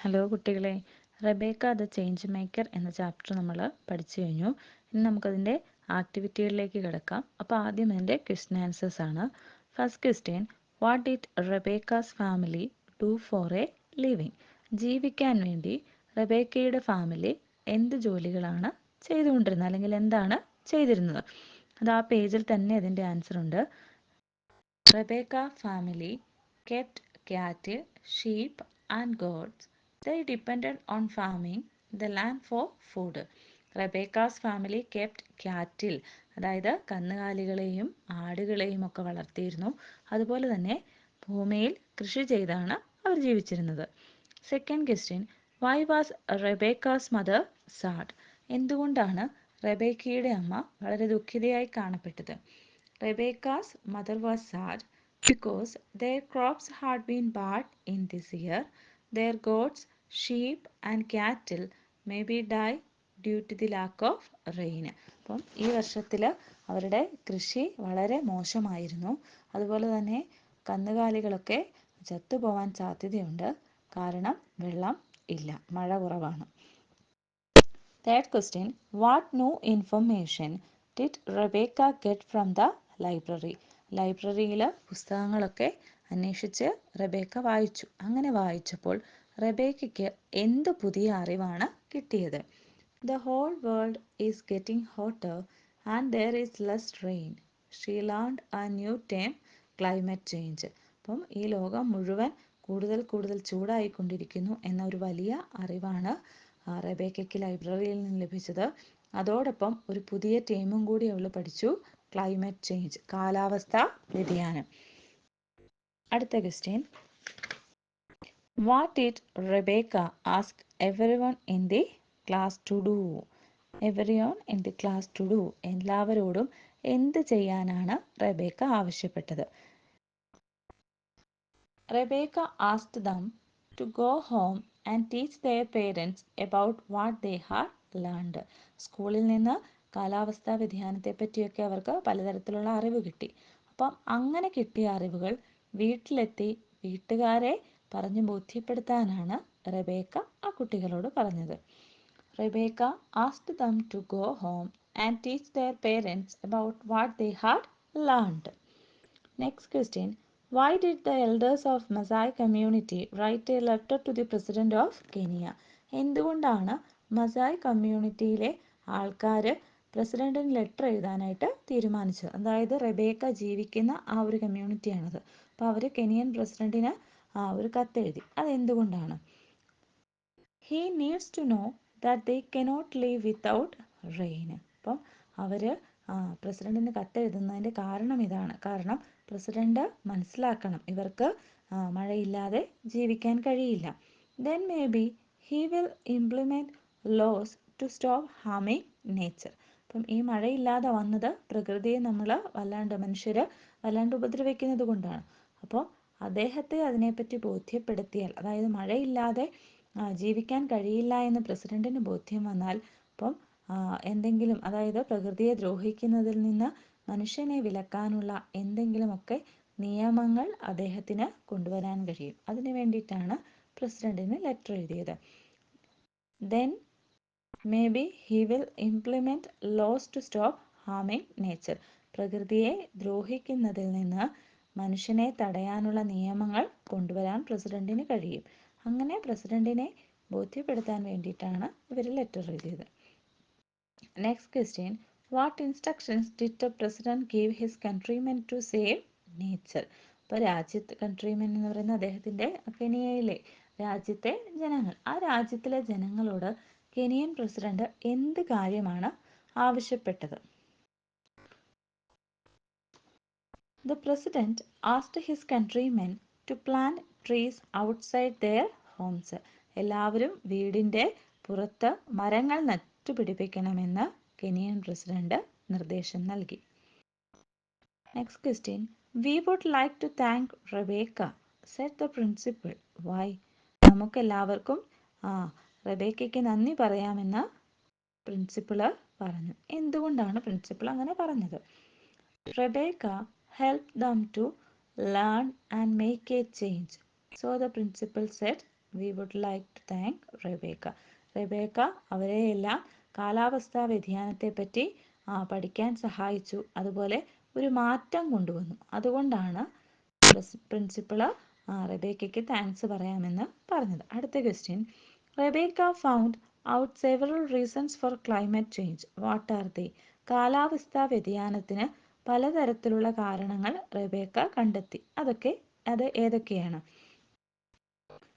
Hello കുട്ടികളെ, Rebecca the change maker എന്ന chapter നമ്മൾ പഠിച്ചു കഴിഞ്ഞു. ഇനി നമുക്കതിൻ്റെ ആക്ടിവിറ്റികളിലേക്ക് കിടക്കാം. അപ്പോൾ ആദ്യം അതിൻ്റെ ക്വസ്റ്റ്യൻ ആൻസേഴ്സ് ആണ്. First question, what did Rebecca's family do for a living? ജീവിക്കാൻ വേണ്ടി റെബേക്കയുടെ ഫാമിലി എന്ത് ജോലികളാണ് ചെയ്തുകൊണ്ടിരുന്നത്, അല്ലെങ്കിൽ എന്താണ് ചെയ്തിരുന്നത്? അത് ആ പേജിൽ തന്നെ അതിൻ്റെ ആൻസർ ഉണ്ട്. Rebecca family kept cattle, sheep and goats. They depended on farming the land for food. Rebecca's family kept cattle, അതായത് കന്നുകാലികളെയും ആടുകളെയും ഒക്കെ വളർത്തിയിരുന്നു. അതുപോലെ തന്നെ ഭൂമിയിൽ കൃഷി ചെയ്താണ് അവർ ജീവിച്ചിരുന്നത്. Second question, why was Rebecca's mother sad? എന്തുകൊണ്ടാണ് റെബേക്കയുടെ അമ്മ വളരെ ദുഃഖിതയായി കാണപ്പെട്ടത്? Rebecca's mother was sad because their crops had been bad in this year. Their goats, sheep and cattle maybe die due to the lack of rain. അപ്പം ഈ വർഷത്തിൽ അവരുടെ കൃഷി വളരെ മോശമായിരുന്നു. അതുപോലെ തന്നെ കന്നുകാലികളൊക്കെ ചത്തുപോകാൻ സാധ്യതയുണ്ട്, കാരണം വെള്ളം ഇല്ല, മഴ കുറവാണ്. Third question, what new information did Rebecca get from the library? ലൈബ്രറിയിൽ പുസ്തകങ്ങളൊക്കെ അന്വേഷിച്ച് റെബേക്ക വായിച്ചു. അങ്ങനെ വായിച്ചപ്പോൾ റെബേക്കയ്ക്ക് എന്ത് പുതിയ അറിവാണ് കിട്ടിയത്? The whole world is getting hotter and there is less rain. She learned a new term, climate change. അപ്പം ഈ ലോകം മുഴുവൻ കൂടുതൽ കൂടുതൽ ചൂടായിക്കൊണ്ടിരിക്കുന്നു എന്ന ഒരു വലിയ അറിവാണ് റെബേക്കയ്ക്ക് ലൈബ്രറിയിൽ നിന്ന് ലഭിച്ചത്. അതോടൊപ്പം ഒരു പുതിയ ടേമും കൂടി അവൾ പഠിച്ചു, ക്ലൈമറ്റ് ചേഞ്ച്, കാലാവസ്ഥാ വ്യതിയാനം. അടുത്ത question, what did Rebecca ask everyone in the class to do? Everyone in the class to do, എല്ലാവരോടും എന്ത് ചെയ്യാനാണ് റെബേക്ക ആവശ്യപ്പെട്ടത്? Rebecca asked them to go home and teach their parents about what they had learned. സ്കൂളിൽ നിന്ന് കാലാവസ്ഥാ വ്യതിയാനത്തെ പറ്റിയൊക്കെ അവർക്ക് പലതരത്തിലുള്ള അറിവ് കിട്ടി. അപ്പം അങ്ങനെ കിട്ടിയ അറിവുകൾ വീട്ടിലെത്തി വീട്ടുകാരെ പറഞ്ഞു ബോധ്യപ്പെടുത്താനാണ് റെബേക്ക ആ കുട്ടികളോട് പറഞ്ഞത്. Rebecca asked them to go home and teach their parents about what they had learned. Next question, why did the elders of Maasai community write a letter to the president of Kenya? എന്തുകൊണ്ടാണ് Maasai കമ്മ്യൂണിറ്റിയിലെ ആൾക്കാർ പ്രസിഡന്റിന് letter എഴുതാനായിട്ട് തീരുമാനിച്ചത്? അതായത് Rebecca ജീവിക്കുന്ന ആ ഒരു കമ്മ്യൂണിറ്റിയാണത്. അപ്പോൾ അവർ കെനിയൻ പ്രസിഡന്റിന് ഒരു കത്തെഴുതി. അതെന്തുകൊണ്ടാണ്? He needs to know that they cannot live without rain. അപ്പം അവർ പ്രസിഡന്റിന് കത്തെഴുതുന്നതിൻ്റെ കാരണം ഇതാണ്. കാരണം പ്രസിഡന്റ് മനസ്സിലാക്കണം ഇവർക്ക് മഴയില്ലാതെ ജീവിക്കാൻ കഴിയില്ല. Then may be he will implement laws to stop ഹാമിങ് നേച്ചർ. അപ്പം ഈ മഴയില്ലാതെ വന്നത് പ്രകൃതിയെ നമ്മൾ മനുഷ്യർ വല്ലാണ്ട് ഉപദ്രവിക്കുന്നത് കൊണ്ടാണ്. അപ്പോൾ അദ്ദേഹത്തെ അതിനെപ്പറ്റി ബോധ്യപ്പെടുത്തിയാൽ, അതായത് മഴയില്ലാതെ ജീവിക്കാൻ കഴിയില്ല എന്ന് പ്രസിഡന്റിന് ബോധ്യം വന്നാൽ, അപ്പം എന്തെങ്കിലും, അതായത് പ്രകൃതിയെ ദ്രോഹിക്കുന്നതിൽ നിന്ന് മനുഷ്യനെ വിലക്കാനുള്ള എന്തെങ്കിലുമൊക്കെ നിയമങ്ങൾ അദ്ദേഹത്തിന് കൊണ്ടുവരാൻ കഴിയും. അതിനു വേണ്ടിയിട്ടാണ് പ്രസിഡന്റിന് ലെറ്റർ എഴുതിയത്. Then may be he will implement laws to stop ഹാമിങ് നേച്ചർ. പ്രകൃതിയെ ദ്രോഹിക്കുന്നതിൽ നിന്ന് മനുഷ്യനെ തടയാനുള്ള നിയമങ്ങൾ കൊണ്ടുവരാൻ പ്രസിഡന്റിന് കഴിയും. അങ്ങനെ പ്രസിഡന്റിനെ ബോധ്യപ്പെടുത്താൻ വേണ്ടിയിട്ടാണ് ഇവർ ലെറ്റർ എഴുതിയത്. Next question, what instructions did the president give his countrymen to save nature? ഇപ്പോൾ കൺട്രിമെൻ എന്ന് പറയുന്ന അദ്ദേഹത്തിൻ്റെ കെനിയയിലെ രാജ്യത്തെ ജനങ്ങൾ, ആ രാജ്യത്തിലെ ജനങ്ങളോട് കെനിയൻ പ്രസിഡന്റ് എന്ത് കാര്യമാണ് ആവശ്യപ്പെട്ടത്? The president asked his countrymen to plant trees outside their homes. എല്ലാവരും വീടിൻ്റെ പുറത്ത് മരങ്ങൾ നട്ടുപിടിപ്പിക്കണമെന്ന് കെനിയൻ പ്രസിഡന്റ് നിർദ്ദേശം നൽകി. Next question, we would like to thank Rebecca, said the principal. Why? നമുക്കെല്ലാവർക്കും റെബേക്കയ്ക്ക് നന്ദി പറയാമെന്ന് പ്രിൻസിപ്പള് പറഞ്ഞു. എന്തുകൊണ്ടാണ് പ്രിൻസിപ്പൾ അങ്ങനെ പറഞ്ഞത്? Rebecca helped them to learn and make a change. So the principal said we would like to thank Rebecca. Rebecca അവരെയെല്ലാം കാലാവസ്ഥാ വ്യതിയാനത്തെപ്പറ്റി പഠിക്കാൻ സഹായിച്ചു. അതുപോലെ ഒരു മാറ്റം കൊണ്ടുവന്നു. അതുകൊണ്ടാണ് പ്രിൻസിപ്പള് റെബേക്കയ്ക്ക് താങ്ക്സ് പറയാമെന്ന് പറഞ്ഞത്. അടുത്ത question. Rebecca found out several reasons for climate change. What are they? കാലാവസ്ഥാ വ്യതിയാനത്തിന് പലതരത്തിലുള്ള കാരണങ്ങൾ റെബേക്ക കണ്ടെത്തി. അത് ഏതൊക്കെയാണ്?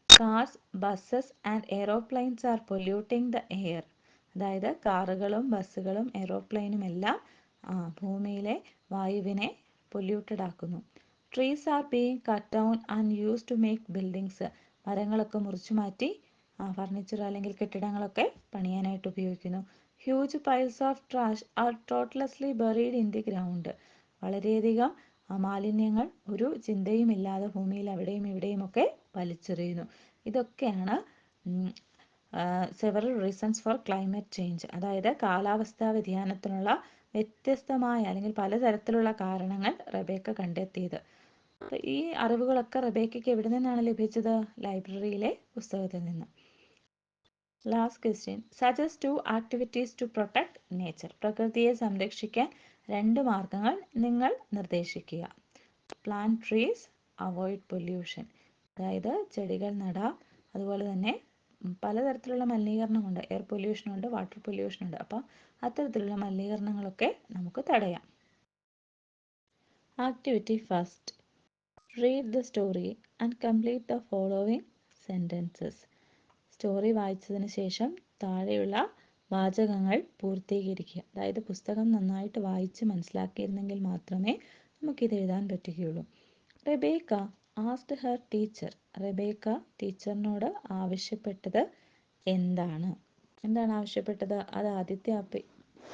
Cars, buses and aeroplanes are polluting the air. അതായത് കാറുകളും ബസ്സുകളും എയ്റോപ്ലെയിനും എല്ലാം ഭൂമിയിലെ വായുവിനെ പൊല്യൂട്ടഡ് ആക്കുന്നു. Trees are being cut down and use to make buildings. മരങ്ങളൊക്കെ മുറിച്ചു മാറ്റി ഫർണിച്ചർ അല്ലെങ്കിൽ കെട്ടിടങ്ങളൊക്കെ പണിയാനായിട്ട് ഉപയോഗിക്കുന്നു. Huge piles of trash are thoughtlessly buried in the ground. വളരെയധികം മാലിന്യങ്ങൾ ഒരു ചിന്തയുമില്ലാതെ ഭൂമിയിൽ അവിടെയും ഇവിടെയുമൊക്കെ വലിച്ചെറിയുന്നു. ഇതൊക്കെയാണ് several reasons for climate change. അതായത് കാലാവസ്ഥാ വ്യതിയാനത്തിനുള്ള വ്യത്യസ്തമായ അല്ലെങ്കിൽ പലതരത്തിലുള്ള കാരണങ്ങൾ റെബേക്ക കണ്ടെത്തിയത്. ഈ അറിവുകളൊക്കെ റെബേക്കയ്ക്ക് എവിടെ നിന്നാണ് ലഭിച്ചത്? ലൈബ്രറിയിലെ പുസ്തകത്തിൽ നിന്ന്. Last question. Suggest 2 activities to protect nature. പ്രകൃതിയെ സംരക്ഷിക്കാൻ 2 മാർഗങ്ങൾ നിങ്ങൾ നിർദ്ദേശിക്കുക. Plant trees, avoid pollution. അതായത് ചെടികൾ നടാം. അതുപോലെ തന്നെ പലതരത്തിലുള്ള മലിനീകരണമുണ്ട്. Air പൊല്യൂഷനുണ്ട്, water പൊല്യൂഷനുണ്ട്. അപ്പം അത്തരത്തിലുള്ള മലിനീകരണങ്ങളൊക്കെ നമുക്ക് തടയാം. Activity first. Read the story and complete the following sentences. Story വായിച്ചതിന് ശേഷം താഴെയുള്ള വാചകങ്ങൾ പൂർത്തീകരിക്കുക. അതായത് പുസ്തകം നന്നായിട്ട് വായിച്ച് മനസ്സിലാക്കിയിരുന്നെങ്കിൽ മാത്രമേ നമുക്കിത് എഴുതാൻ പറ്റുകയുള്ളൂ. Rebecca asked her teacher. Rebecca ടീച്ചറിനോട് ആവശ്യപ്പെട്ടത് എന്താണ്? എന്താണ് ആവശ്യപ്പെട്ടത്? അത് ആദ്യത്തെ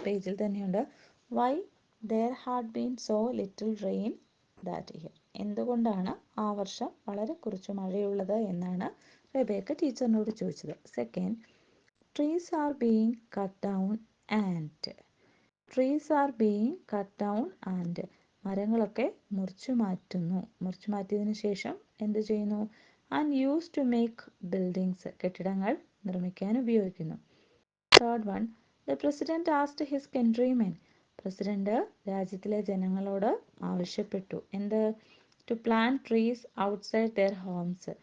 പേജിൽ തന്നെയുണ്ട്. Why there had been so little rain that year. എന്തുകൊണ്ടാണ് ആ വർഷം വളരെ കുറച്ച് മഴയുള്ളത് എന്നാണ് റെബേക്ക ടീച്ചറിനോട് ചോദിച്ചത്. Second, trees are being cut down and. Trees are being cut down and. മരങ്ങളൊക്കെ മുറിച്ചു മാറ്റിയതിനു ശേഷം എന്ത് ചെയ്യുന്നു? And use to make buildings. കെട്ടിടങ്ങൾ നിർമ്മിക്കാൻ ഉപയോഗിക്കുന്നു. Third one, the president asked his countrymen. President രാജ്യത്തിലെ ജനങ്ങളോട് ആവശ്യപ്പെട്ടു. എന്ത്? To plant trees outside their homes.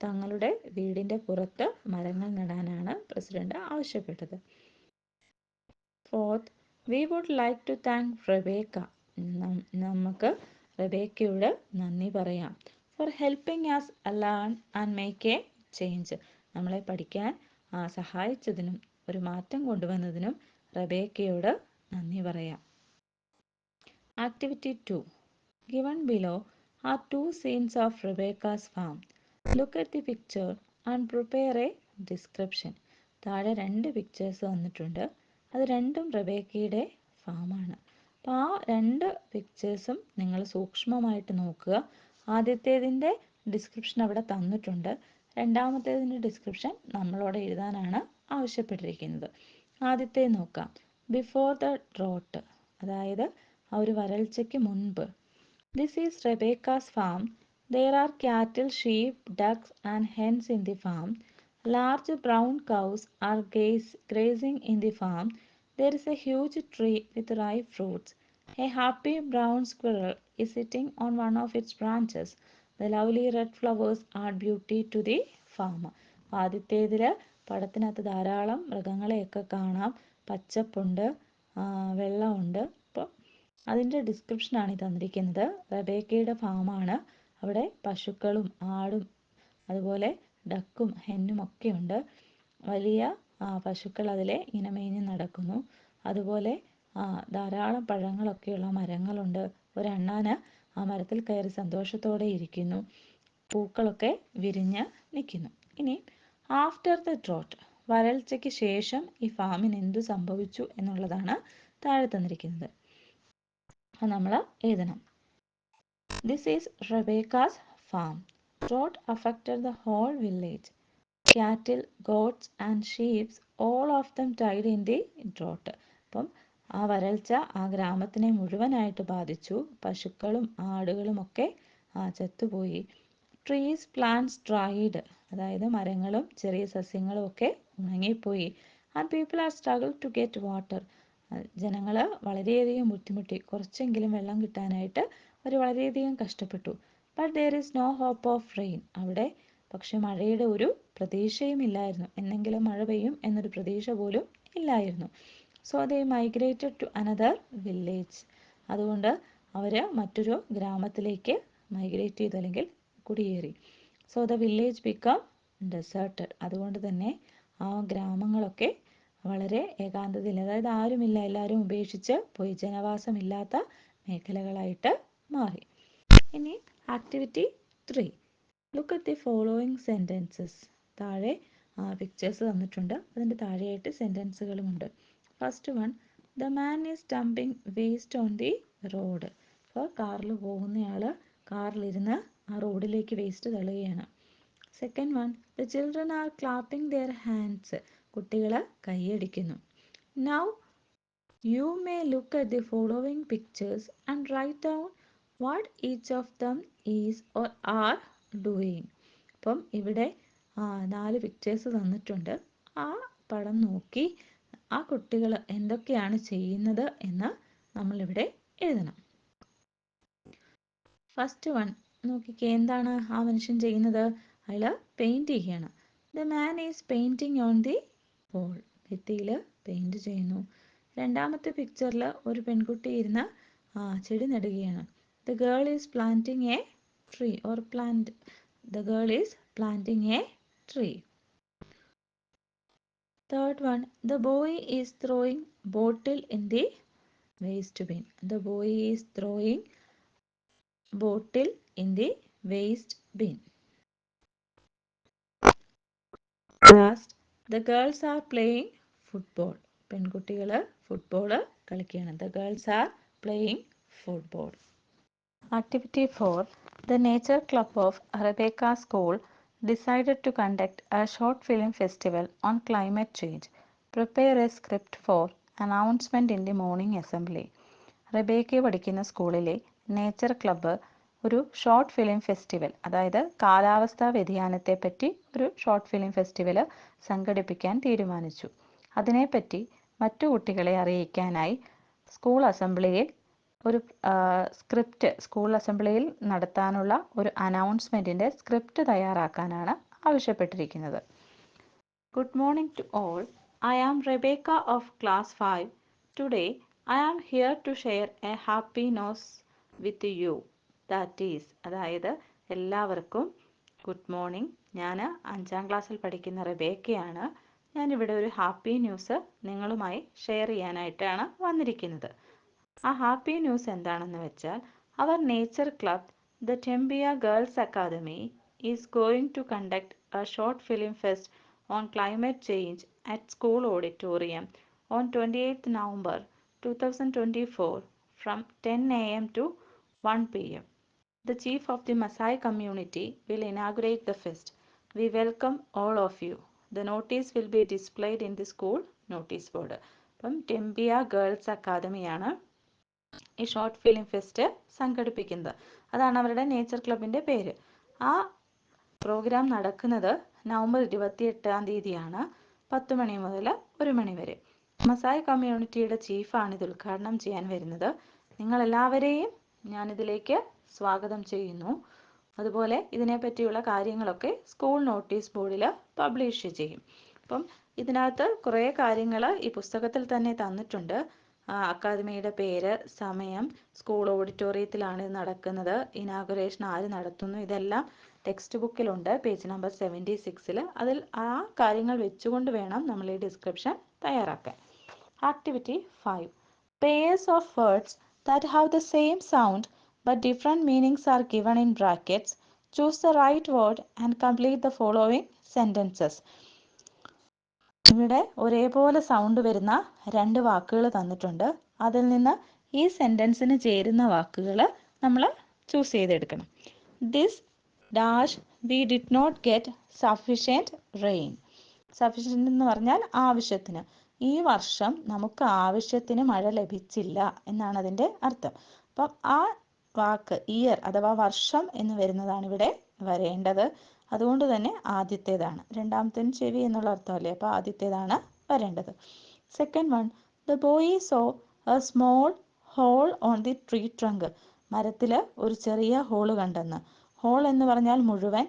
തങ്ങളുടെ വീടിൻ്റെ പുറത്ത് മരങ്ങൾ നടാനാണ് പ്രസിഡന്റ് ആവശ്യപ്പെട്ടത്. Fourth, we would like to thank Rebecca. നമുക്ക് റെബേക്കയോട് നന്ദി പറയാം. For helping us learn and make A change. നമ്മളെ പഠിക്കാൻ സഹായിച്ചതിനും ഒരു മാറ്റം കൊണ്ടുവന്നതിനും റെബേക്കയോട് നന്ദി പറയാം. Activity 2. Given below are 2 scenes of Rebecca's farm. Look at the picture and prepare a description. താഴെ 2 പിക്ചേഴ്സ് വന്നിട്ടുണ്ട്. അത് രണ്ടും റെബേക്കയുടെ ഫാമാണ്. അപ്പോൾ ആ 2 പിക്ചേഴ്സും നിങ്ങൾ സൂക്ഷ്മമായിട്ട് നോക്കുക. ആദ്യത്തേതിൻ്റെ ഡിസ്ക്രിപ്ഷൻ അവിടെ തന്നിട്ടുണ്ട്. രണ്ടാമത്തേതിൻ്റെ ഡിസ്ക്രിപ്ഷൻ നമ്മളോട് എഴുതാനാണ് ആവശ്യപ്പെട്ടിരിക്കുന്നത്. ആദ്യത്തെ നോക്കാം. ബിഫോർ ദ ഡ്രോട്ട്, അതായത് ആ ഒരു വരൾച്ചയ്ക്ക് മുൻപ്. This is Rebecca's farm. There are cattle, sheep, ducks and hens in the farm. Large brown cows are grazing in the farm. There is a huge tree with ripe fruits. A happy brown squirrel is sitting on one of its branches. The lovely red flowers add beauty to the farm. ആദ്യത്തേതിൽ പടത്തിനകത്ത് ധാരാളം മൃഗങ്ങളെയൊക്കെ കാണാം. പച്ചപ്പുണ്ട്, വെള്ളമുണ്ട്. അപ്പോൾ അതിൻ്റെ ഡിസ്ക്രിപ്ഷനാണ് ഈ തന്നിരിക്കുന്നത്. റെബേക്കയുടെ ഫാമാണ്. അവിടെ പശുക്കളും ആടും അതുപോലെ ഡക്കും ഹെന്നും ഒക്കെ ഉണ്ട്. വലിയ പശുക്കൾ അതിലെ ഇങ്ങനെ മേഞ്ഞ് നടക്കുന്നു. അതുപോലെ ധാരാളം പഴങ്ങളൊക്കെയുള്ള മരങ്ങളുണ്ട്. ഒരണ്ണാന് ആ മരത്തിൽ കയറി സന്തോഷത്തോടെ ഇരിക്കുന്നു. പൂക്കളൊക്കെ വിരിഞ്ഞ് നിൽക്കുന്നു. ഇനി ആഫ്റ്റർ ദ ഡ്രോട്ട്, വരൾച്ചയ്ക്ക് ശേഷം ഈ ഫാമിന് എന്തു സംഭവിച്ചു എന്നുള്ളതാണ് താഴെ തന്നിരിക്കുന്നത്. അത് നമ്മൾ എഴുതണം. This is Rebecca's farm. Drought affected the whole village. Cattle, goats and sheep, all of them died in the drought. അപ്പം ആ വരൾച്ച ആ ഗ്രാമത്തിനെ മുഴുവനായിട്ട് ബാധിച്ചു. പശുക്കളും ആടുകളും ഒക്കെ ചത്തുപോയി. ട്രീസ് പ്ലാന്റ്സ് ഡ്രൈഡ്, അതായത് മരങ്ങളും ചെറിയ സസ്യങ്ങളും ഒക്കെ ഉണങ്ങിപ്പോയി. And people are struggle to get water, ജനങ്ങൾ വളരെയധികം ബുദ്ധിമുട്ടി, കുറച്ചെങ്കിലും വെള്ളം കിട്ടാനായിട്ട് അവർ വളരെയധികം കഷ്ടപ്പെട്ടു. But there is no hope of rain, അവിടെ പക്ഷെ മഴയുടെ ഒരു പ്രതീക്ഷയും ഇല്ലായിരുന്നു, എന്നെങ്കിലും മഴ പെയ്യും എന്നൊരു പ്രതീക്ഷ പോലും ഇല്ലായിരുന്നു. So they migrated to another village, അതുകൊണ്ട് അവർ മറ്റൊരു ഗ്രാമത്തിലേക്ക് മൈഗ്രേറ്റ് ചെയ്തു, അല്ലെങ്കിൽ കുടിയേറി. So the village become deserted, അതുകൊണ്ട് തന്നെ ആ ഗ്രാമങ്ങളൊക്കെ വളരെ ഏകാന്തതയിൽ, അതായത് ആരുമില്ല, എല്ലാവരും ഉപേക്ഷിച്ച് പോയി, ജനവാസമില്ലാത്ത മേഖലകളായിട്ട് മാറി. ഇനി activity 3, look at the following sentences. താഴെ പിക്ചേഴ്സ് തന്നിട്ടുണ്ട്, അതിൻ്റെ താഴെയായിട്ട് സെൻറ്റൻസുകളുമുണ്ട്. First one, the man is dumping waste on the road. അപ്പോൾ കാറിൽ പോകുന്നയാൾ കാറിലിരുന്ന് ആ റോഡിലേക്ക് വേസ്റ്റ് തള്ളുകയാണ്. Second one, the children are clapping their hands. കുട്ടികൾ കൈയടിക്കുന്നു. Now you may look at the following pictures and write down what each of them is or are doing. അപ്പം ഇവിടെ 4 പിക്ചേഴ്സ് തന്നിട്ടുണ്ട്. ആ പടം നോക്കി ആ കുട്ടികൾ എന്തൊക്കെയാണ് ചെയ്യുന്നത് എന്ന് നമ്മളിവിടെ എഴുതണം. ഫസ്റ്റ് വൺ നോക്കിക്കേ, എന്താണ് ആ മനുഷ്യൻ ചെയ്യുന്നത്? അയാൾ പെയിൻറ് ചെയ്യുകയാണ്. The man is painting on the wall, ഭിത്തിയിൽ പെയിൻറ് ചെയ്യുന്നു. രണ്ടാമത്തെ പിക്ചറിൽ ഒരു പെൺകുട്ടി ഇരുന്ന് ചെടി നടുകയാണ്. The girl is planting a tree or plant, the girl is planting a tree. Third one, the boy is throwing bottle in the waste bin. The boy is throwing bottle in the waste bin. Last, the girls are playing football. പെൺകുട്ടികൾ football കളിക്കുകയാണ്. The girls are playing football. Activity 4, the Nature Club of Rebecca School decided to conduct a short film festival on climate change. Prepare a script for announcement in the morning assembly. Rebecca പഠിക്കുന്ന സ്കൂളിലെ nature club ഒരു short film festival, അതായത് കാലാവസ്ഥാ വ്യതിയാനത്തെപ്പറ്റി ഒരു short film festival സംഘടിപ്പിക്കാൻ തീരുമാനിച്ചു. അതിനെപ്പറ്റി മറ്റു കുട്ടികളെ അറിയിക്കാനായി സ്കൂൾ അസംബ്ലിയിൽ ഒരു സ്കൂൾ അസംബ്ലിയിൽ നടത്താനുള്ള ഒരു അനൗൺസ്മെൻറ്റിൻ്റെ സ്ക്രിപ്റ്റ് തയ്യാറാക്കാനാണ് ആവശ്യപ്പെട്ടിരിക്കുന്നത്. Good morning to all. I am Rebecca of class 5. Today I am here to share a happy news with you. That is, അതായത് എല്ലാവർക്കും ഗുഡ് മോർണിംഗ്. ഞാൻ 5ാം ക്ലാസ്സിൽ പഠിക്കുന്ന റെബേക്കയാണ്. ഞാനിവിടെ ഒരു ഹാപ്പി ന്യൂസ് നിങ്ങളുമായി ഷെയർ ചെയ്യാനായിട്ടാണ് വന്നിരിക്കുന്നത്. ആ ഹാപ്പി ന്യൂസ് എന്താണെന്ന് വെച്ചാൽ, അവർ nature club, the Tembia girls academy, is going to conduct a short film fest on climate change at school auditorium on 28th November 2024 from 10 a.m. to 1 p.m. The chief of the Maasai community will inaugurate the fest. We welcome all of you. The notice will be displayed in the school notice board. അപ്പം ടെംബിയ girls അക്കാദമിയാണ് ഈ short film fest സംഘടിപ്പിക്കുന്നത്. അതാണ് അവരുടെ nature ക്ലബിൻ്റെ പേര്. ആ programme നടക്കുന്നത് November 28-ാം തീയതിയാണ്, 10 മണി മുതൽ 1 മണി വരെ. മസായ് കമ്മ്യൂണിറ്റിയുടെ ചീഫാണ് ഇത് ഉദ്ഘാടനം ചെയ്യാൻ വരുന്നത്. നിങ്ങളെല്ലാവരെയും ഞാനിതിലേക്ക് സ്വാഗതം ചെയ്യുന്നു. അതുപോലെ ഇതിനെപ്പറ്റിയുള്ള കാര്യങ്ങളൊക്കെ സ്കൂൾ നോട്ടീസ് ബോർഡിൽ പബ്ലിഷ് ചെയ്യും. അപ്പം ഇതിനകത്ത് കുറേ കാര്യങ്ങൾ ഈ പുസ്തകത്തിൽ തന്നെ തന്നിട്ടുണ്ട്. അക്കാദമിയുടെ പേര്, സമയം, സ്കൂൾ ഓഡിറ്റോറിയത്തിലാണ് ഇത് നടക്കുന്നത്, ഇനാഗുറേഷൻ ആര് നടത്തുന്നു, ഇതെല്ലാം ടെക്സ്റ്റ് ബുക്കിലുണ്ട്, പേജ് നമ്പർ 76-ൽ. അതിൽ ആ കാര്യങ്ങൾ വെച്ചുകൊണ്ട് വേണം നമ്മൾ ഈ ഡിസ്ക്രിപ്ഷൻ തയ്യാറാക്കാൻ. Activity 5, pairs of words that have the same sound but different meanings are given in brackets. Choose the right word and complete the following sentences. ഇവിടെ ഒരേപോലെ സൗണ്ട് വരുന്ന 2 വാക്കുകൾ തന്നിട്ടുണ്ട്. അതിൽ നിന്ന് ഈ സെൻറ്റൻസിന് ചേരുന്ന വാക്കുകൾ നമ്മൾ ചൂസ് ചെയ്തെടുക്കണം. This dash we did not get sufficient rain. Sufficient എന്ന് പറഞ്ഞാൽ ആവശ്യത്തിന്. ഈ വർഷം നമുക്ക് ആവശ്യത്തിന് മഴ ലഭിച്ചില്ല എന്നാണ് അതിൻ്റെ അർത്ഥം. അപ്പം ആ വാക്ക് ഇയർ അഥവാ വർഷം എന്ന് വരുന്നതാണ് ഇവിടെ വരേണ്ടത്. അതുകൊണ്ട് തന്നെ ആദ്യത്തേതാണ്. രണ്ടാമത്തേന് ചെവി എന്നുള്ള അർത്ഥമല്ലേ, അപ്പോൾ ആദ്യത്തേതാണ് വരേണ്ടത്. Second one, the boy saw a small hole on the tree trunk. മരത്തിൽ ഒരു ചെറിയ ഹോള് കണ്ടെന്ന്. ഹോൾ എന്ന് പറഞ്ഞാൽ മുഴുവൻ,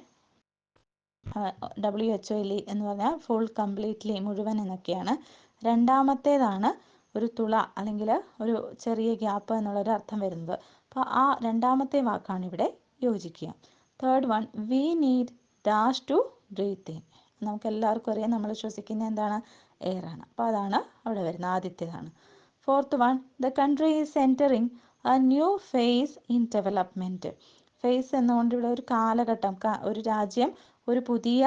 WHOL എന്ന് പറഞ്ഞാൽ ഫുൾ, കംപ്ലീറ്റ്ലി, മുഴുവൻ എന്നൊക്കെയാണ്. രണ്ടാമത്തേതാണ് ഒരു തുള അല്ലെങ്കിൽ ഒരു ചെറിയ ഗ്യാപ്പ് എന്നുള്ളൊരു അർത്ഥം വരുന്നത്. അപ്പോൾ ആ രണ്ടാമത്തെ വാക്കാണ് ഇവിടെ യോജിക്കുക. Third one, we need dash to breathe in. നമുക്ക് എല്ലാവർക്കും അറിയാം നമ്മൾ ശ്വസിക്കുന്ന എന്താണ്, എയർ ആണ്. അപ്പോൾ അതാണ് അവിടെ വരുന്നത്, ആദ്യത്തേതാണ്. Fourth one, the country is entering a new phase in development. Phase എന്നുകൊണ്ട് ഇവിടെ ഒരു കാലഘട്ടം, ഒരു രാജ്യം ഒരു പുതിയ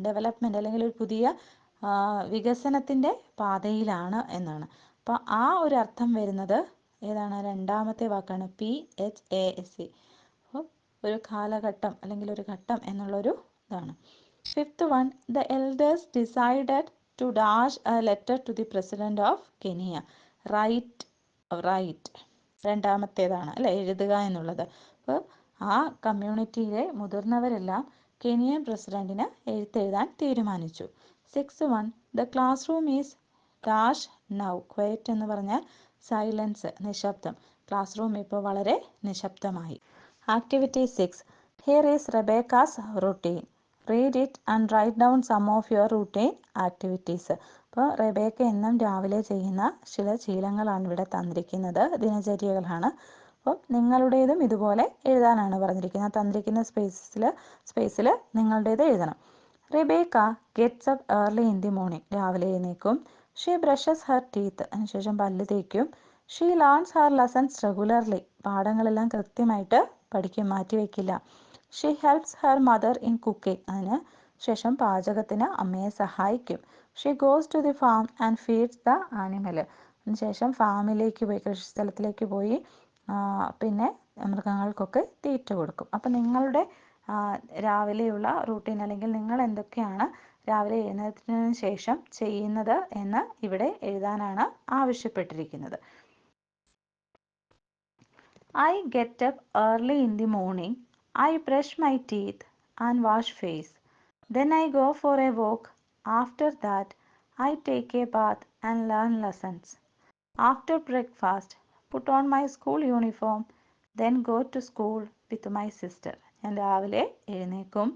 ഡെവലപ്മെൻറ്റ് അല്ലെങ്കിൽ ഒരു പുതിയ വികസനത്തിൻ്റെ പാതയിലാണ് എന്നാണ്. അപ്പോൾ ആ ഒരു അർത്ഥം വരുന്നത് ഏതാണ്, രണ്ടാമത്തെ വാക്കാണ്, PHASE. അപ്പോൾ ഒരു കാലഘട്ടം അല്ലെങ്കിൽ ഒരു ഘട്ടം എന്നുള്ളൊരു ഇതാണ്. Fifth one, the elders decided to dash a letter to the president of Kenya. Right രണ്ടാമത്തേതാണ് അല്ലെ, എഴുതുക എന്നുള്ളത്. അപ്പോൾ ആ കമ്മ്യൂണിറ്റിയിലെ മുതിർന്നവരെല്ലാം കെനിയൻ പ്രസിഡന്റിന് എഴുത്തെഴുതാൻ തീരുമാനിച്ചു. Six one, the classroom is dash now quiet എന്ന് പറഞ്ഞാൽ സൈലൻസ്, നിശബ്ദം. ക്ലാസ് റൂം ഇപ്പോൾ വളരെ നിശബ്ദമായി. Activity 6, here is Rebecca's routine. Read it and write down some of your routine activities. അപ്പോൾ റെബേക്ക എന്നും രാവിലെ ചെയ്യുന്ന ചില ശീലങ്ങളാണ് ഇവിടെ തന്നിരിക്കുന്നത്, ദിനചര്യകളാണ്. അപ്പം നിങ്ങളുടേതും ഇതുപോലെ എഴുതാനാണ് പറഞ്ഞിരിക്കുന്നത്. തന്നിരിക്കുന്ന സ്പേസിൽ നിങ്ങളുടേത് എഴുതണം. Rebecca gets up early in the morning. രാവിലെ എഴുന്നേക്കും. She brushes her teeth. അതിനുശേഷം പല്ല് തേക്കും. She learns her lessons regularly. പാഠങ്ങളെല്ലാം കൃത്യമായിട്ട് പഠിക്കും, മാറ്റിവെക്കില്ല. She helps her mother in cooking. അതിന് ശേഷം പാചകത്തിന് അമ്മയെ സഹായിക്കും. She goes to the farm and feeds the animal. അതിനുശേഷം ഫാമിലേക്ക് പോയി, കൃഷിസ്ഥലത്തിലേക്ക് പോയി പിന്നെ മൃഗങ്ങൾക്കൊക്കെ തീറ്റ കൊടുക്കും. അപ്പം നിങ്ങളുടെ രാവിലെയുള്ള റൂട്ടീൻ അല്ലെങ്കിൽ നിങ്ങൾ എന്തൊക്കെയാണ് രാവിലെ എഴുന്നേറ്റതിന് ശേഷം ചെയ്യുന്നത് എന്ന് ഇവിടെ എഴുതാനാണ് ആവശ്യപ്പെട്ടിരിക്കുന്നത്. I get up early in the morning. I brush my teeth and wash face. Then I go for a walk. After that, I take a bath and learn lessons. After breakfast, put on my school uniform. Then go to school with my sister. ഞാൻ രാവിലെ എഴുന്നേക്കും.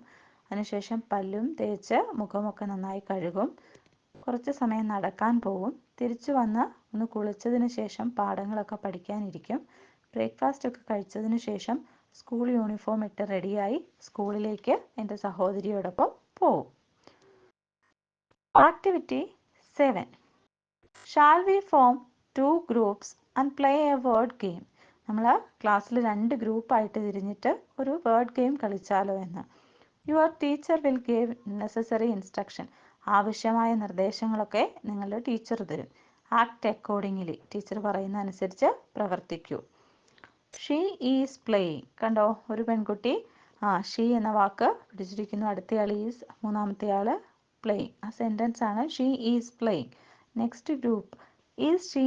അതിനുശേഷം പല്ലും തേച്ച് മുഖമൊക്കെ നന്നായി കഴുകും. കുറച്ച് സമയം നടക്കാൻ പോകും. തിരിച്ചു വന്ന് ഒന്ന് കുളിച്ചതിന് ശേഷം പാഠങ്ങളൊക്കെ പഠിക്കാനിരിക്കും. ബ്രേക്ക്ഫാസ്റ്റ് ഒക്കെ കഴിച്ചതിന് ശേഷം സ്കൂൾ യൂണിഫോം ഇട്ട് റെഡിയായി സ്കൂളിലേക്ക് എൻ്റെ സഹോദരിയോടൊപ്പം പോവും. Activity 7, shall we form 2 groups and play A word game. നമ്മൾ ക്ലാസ്സിൽ 2 ഗ്രൂപ്പായിട്ട് തിരിഞ്ഞിട്ട് ഒരു വേർഡ് ഗെയിം കളിച്ചാലോ എന്ന്. Your teacher will give necessary instruction. ആവശ്യമായ നിർദ്ദേശങ്ങളൊക്കെ നിങ്ങളുടെ ടീച്ചർ തരും. Act accordingly. ടീച്ചർ പറയുന്ന അനുസരിച്ച് പ്രവർത്തിക്കൂ. She is playing. കണ്ടോ, ഒരു പെൺകുട്ടി ഷീ എന്ന വാക്ക് പിടിച്ചിരിക്കുന്നു. അടുത്തയാൾ ഈസ്, മൂന്നാമത്തെയാൾ പ്ലേയിങ്. ആ സെൻറ്റൻസ് ആണ് she is playing. Next group, is she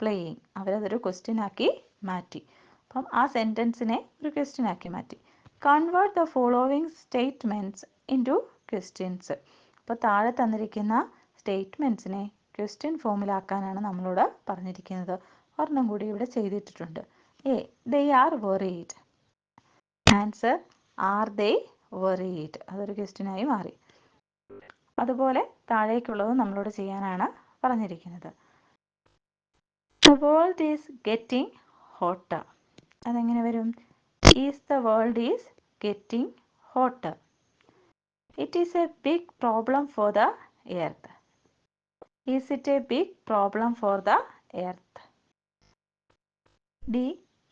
playing. അവരതൊരു ക്വസ്റ്റ്യൻ ആക്കി മാറ്റി. അപ്പം ആ സെൻറ്റൻസിനെ ഒരു ക്വസ്റ്റ്യൻ ആക്കി മാറ്റി. Convert the following statements into questions. അപ്പോൾ താഴെ തന്നിരിക്കുന്ന സ്റ്റേറ്റ്മെൻറ്റ്സിനെ ക്വസ്റ്റ്യൻ ഫോമിലാക്കാനാണ് നമ്മളോട് പറഞ്ഞിരിക്കുന്നത്. ഒരെണ്ണം കൂടി ഇവിടെ ചെയ്തിട്ടുണ്ട്. A, they are worried. Answer, are they worried? അതൊരു ക്വസ്റ്റ്യനായി മാറി. അതുപോലെ താഴേക്കുള്ളത് നമ്മളോട് ചെയ്യാനാണ് പറഞ്ഞിരിക്കുന്നത്. The world is getting hotter. അതെങ്ങനെ വരും? Is the world is getting hotter. It is a big problem for the earth. Is it a big problem for the earth? D,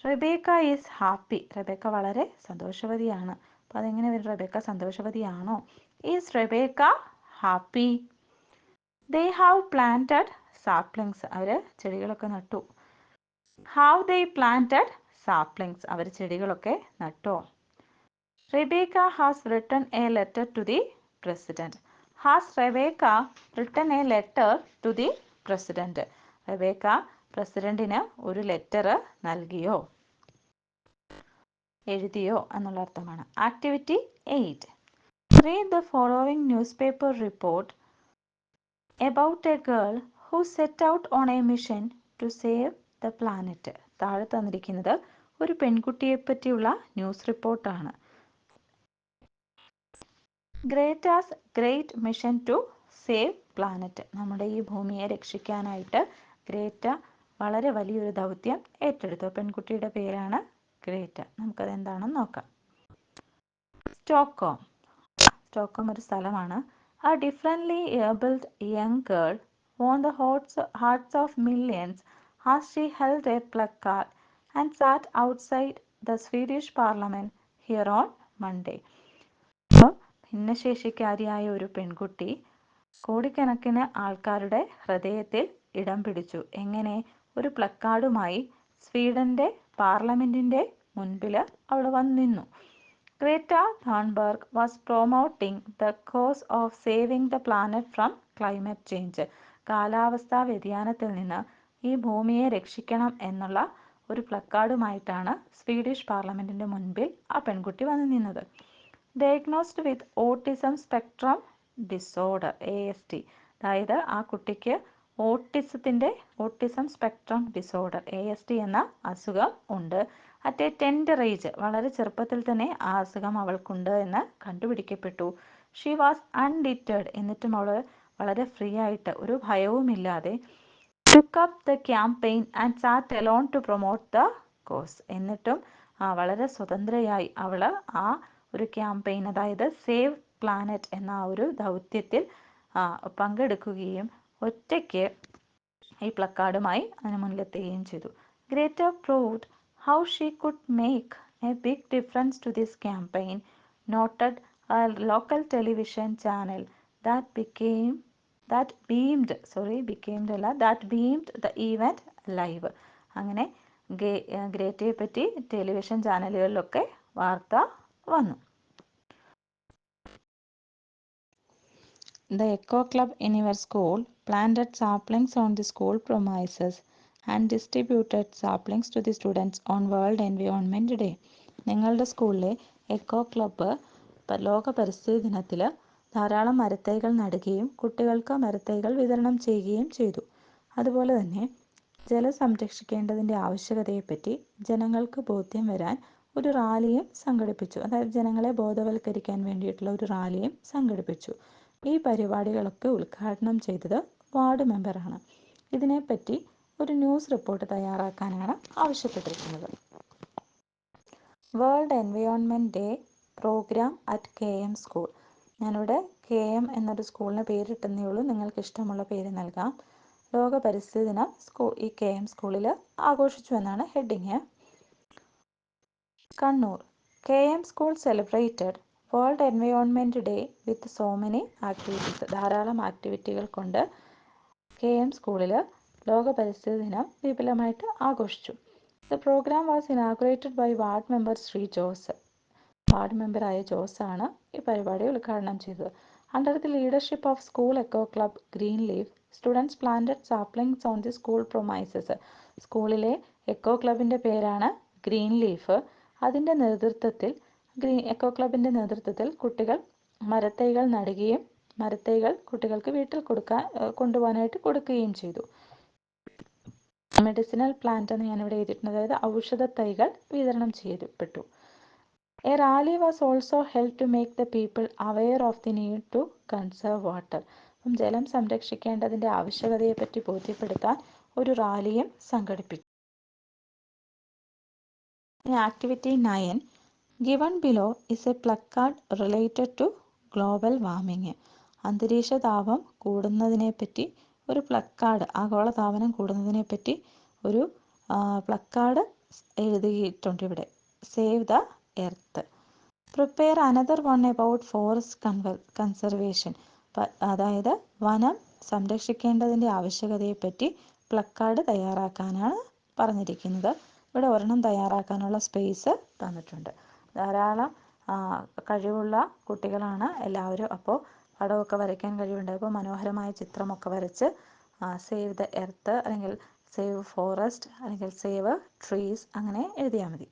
Rebecca is happy. Rebecca വളരെ സന്തോഷവതിയാണ്. അപ്പോൾ അതെങ്ങനെ വരും? Rebecca സന്തോഷവതിയാണോ? Is Rebecca happy? They have planted saplings. അവർ ചെടികളൊക്കെ നട്ടു. Have they planted saplings. അവർ ചെടികളൊക്കെ നട്ടോ? Rebecca has written a letter to the president. Has Rebecca written a letter to the president. Rebecca പ്രസിഡന്റിന് ഒരു ലെറ്റർ നൽകിയോ? എഴുതിയോ എന്നുള്ള അർത്ഥമാണ്. Activity 8. Read the following newspaper report about a girl who set out on a mission to save the planet. താഴെ തന്നിരിക്കുന്നത് ഒരു പെൺകുട്ടിയെ പറ്റിയുള്ള ന്യൂസ് റിപ്പോർട്ടാണ്. Greta's great mission to save planet. നമ്മുടെ ഈ ഭൂമിയെ രക്ഷിക്കാനായിട്ട് ഗ്രേറ്റ വളരെ വലിയൊരു ദൗത്യം ഏറ്റെടുത്തു. പെൺകുട്ടിയുടെ പേരാണ് ഗ്രേറ്റ. നമുക്കത് എന്താണെന്ന് നോക്കാം. സ്റ്റോക്ക്ഹോം. സ്റ്റോക്ക്ഹോം ഒരു സ്ഥലമാണ്. A differently abled young girl won the hearts of millions as she held a placard and sat outside the Swedish parliament here on Monday. ഭിന്നശേഷിക്കാരിയായ ഒരു പെൺകുട്ടി കോടിക്കണക്കിന് ആൾക്കാരുടെ ഹൃദയത്തിൽ ഇടം പിടിച്ചു. എങ്ങനെ? ഒരു പ്ലക്കാർഡുമായി സ്വീഡന്റെ പാർലമെന്റിന്റെ മുൻപിൽ അവൾ വന്നു നിന്നു. Greta Thunberg was promoting the cause of saving the planet from climate change. കാലാവസ്ഥാ വ്യതിയാനത്തിൽ നിന്ന് ഈ ഭൂമിയെ രക്ഷിക്കണം എന്നുള്ള ഒരു പ്ലക്കാർഡുമായിട്ടാണ് സ്വീഡിഷ് പാർലമെന്റിന്റെ മുൻപിൽ ആ പെൺകുട്ടി വന്നു നിന്നത്. Diagnosed with autism spectrum disorder ASD. അതായത് ആ കുട്ടിക്ക് ഓട്ടിസം സ്പെക്ട്രം ഡിസോർഡർ ASD എന്ന അസുഖം ഉണ്ട്. അറ്റ് എ ടെൻഡർ ഏജ്, വളരെ ചെറുപ്പത്തിൽ തന്നെ ആ അസുഖം അവൾക്കുണ്ട് എന്ന് കണ്ടുപിടിക്കപ്പെട്ടു. She was അൺഡിറ്റേർഡ്. എന്നിട്ടും അവൾ വളരെ ഫ്രീ ആയിട്ട് ഒരു ഭയവുമില്ലാതെ took up the campaign and sat alone to promote the cause. എന്നിട്ടും വളരെ സ്വതന്ത്രയായി അവൾ ആ ഒരു ക്യാമ്പയിൻ, അതായത് സേവ് പ്ലാനറ്റ് എന്ന ആ ഒരു ദൗത്യത്തിൽ പങ്കെടുക്കുകയും ഒറ്റയ്ക്ക് ഈ പ്ലക്കാർഡുമായി അതിന് മുന്നിലെത്തുകയും ചെയ്തു. Greta proved how she could make a big difference to this campaign, noted a local television channel that beamed the event live. അങ്ങനെ ഗ്രേറ്റയെ പറ്റി ടെലിവിഷൻ ചാനലുകളിലൊക്കെ വാർത്ത വന്നു. The Echo Club in your school planted saplings on the school premises and distributed saplings to the students on World Environment Day. നിങ്ങളുടെ സ്കൂളിലെ echo club ലോക പരിസ്ഥിതി ദിനത്തിൽ ധാരാളം മരത്തൈകൾ നടുകയും കുട്ടികൾക്ക് മരത്തൈകൾ വിതരണം ചെയ്യുകയും ചെയ്തു. അതുപോലെ തന്നെ ജലം സംരക്ഷിക്കേണ്ടതിൻ്റെ ആവശ്യകതയെപ്പറ്റി ജനങ്ങൾക്ക് ബോധ്യം വരാൻ ഒരു റാലിയും സംഘടിപ്പിച്ചു. അതായത് ജനങ്ങളെ ബോധവൽക്കരിക്കാൻ വേണ്ടിയിട്ടുള്ള ഒരു റാലിയും സംഘടിപ്പിച്ചു. ഈ പരിപാടികളൊക്കെ ഉദ്ഘാടനം ചെയ്തത് വാർഡ് മെമ്പറാണ്. ഇതിനെപ്പറ്റി ഒരു ന്യൂസ് റിപ്പോർട്ട് തയ്യാറാക്കാനാണ് ആവശ്യപ്പെട്ടിരിക്കുന്നത്. World environment day programme at KM school. ഞാനിവിടെ KM എന്നൊരു സ്കൂളിന് പേരിട്ടെന്നേ ഉള്ളൂ, നിങ്ങൾക്ക് ഇഷ്ടമുള്ള പേര് നൽകാം. ലോക പരിസ്ഥിതി ദിനം ഈ KM സ്കൂളിൽ ആഘോഷിച്ചു എന്നാണ് heading. Kannur. KM school celebrated world environment day with so many activities. ധാരാളം ആക്ടിവിറ്റികൾ കൊണ്ട് KM സ്കൂളിൽ ലോക പരിസ്ഥിതി ദിനം വിപുലമായിട്ട് ആഘോഷിച്ചു. The program was inaugurated by ward member Shri Jose. Ward മെമ്പറായ ജോസാണ് ഈ പരിപാടി ഉദ്ഘാടനം ചെയ്തത്. Under the leadership of school eco club green leaf, students planted saplings on the school premises. സ്കൂളിലെ എക്കോ ക്ലബിൻ്റെ പേരാണ് ഗ്രീൻ ലീഫ്. അതിൻ്റെ നേതൃത്വത്തിൽ എക്കോ ക്ലബിൻ്റെ നേതൃത്വത്തിൽ കുട്ടികൾ മരത്തൈകൾ നടുകയും മരത്തൈകൾ കുട്ടികൾക്ക് വീട്ടിൽ കൊണ്ടുപോകാനായിട്ട് കൊടുക്കുകയും ചെയ്തു. മെഡിസിനൽ പ്ലാന്റ് എന്ന് ഞാനിവിടെ എഴുതിയിട്ടുണ്ട്, അതായത് ഔഷധ തൈകൾ വിതരണം ചെയ്യപ്പെട്ടു. A rally was also held to make the people aware of the need to conserve water. അപ്പം ജലം സംരക്ഷിക്കേണ്ടതിൻ്റെ ആവശ്യകതയെപ്പറ്റി ബോധ്യപ്പെടുത്താൻ ഒരു റാലിയും സംഘടിപ്പിച്ചു. Activity 9 given below is a placard related to global warming. അന്തരീക്ഷ താപം കൂടുന്നതിനെപ്പറ്റി ഒരു പ്ലക്കാർഡ്, ആഗോളതാപനം കൂടുന്നതിനെപ്പറ്റി ഒരു പ്ലക്കാർഡ് എഴുതിയിട്ടുണ്ട് ഇവിടെ. Save the earth. Prepare another one about forest conservation. അതായത് വനം സംരക്ഷിക്കേണ്ടതിൻ്റെ ആവശ്യകതയെപ്പറ്റി പ്ലക്കാർഡ് തയ്യാറാക്കാനാണ് പറഞ്ഞിരിക്കുന്നത്. ഇവിടെ ഒരെണ്ണം തയ്യാറാക്കാനുള്ള സ്പേസ് തന്നിട്ടുണ്ട്. ധാരാളം കഴിവുള്ള കുട്ടികളാണ് എല്ലാവരും. അപ്പോൾ പടമൊക്കെ വരയ്ക്കാൻ കഴിവുണ്ട്. അപ്പോൾ മനോഹരമായ ചിത്രമൊക്കെ വരച്ച് സേവ് ദ എർത്ത് അല്ലെങ്കിൽ സേവ് ഫോറസ്റ്റ് അല്ലെങ്കിൽ സേവ് ട്രീസ് അങ്ങനെ എഴുതിയാൽ മതി.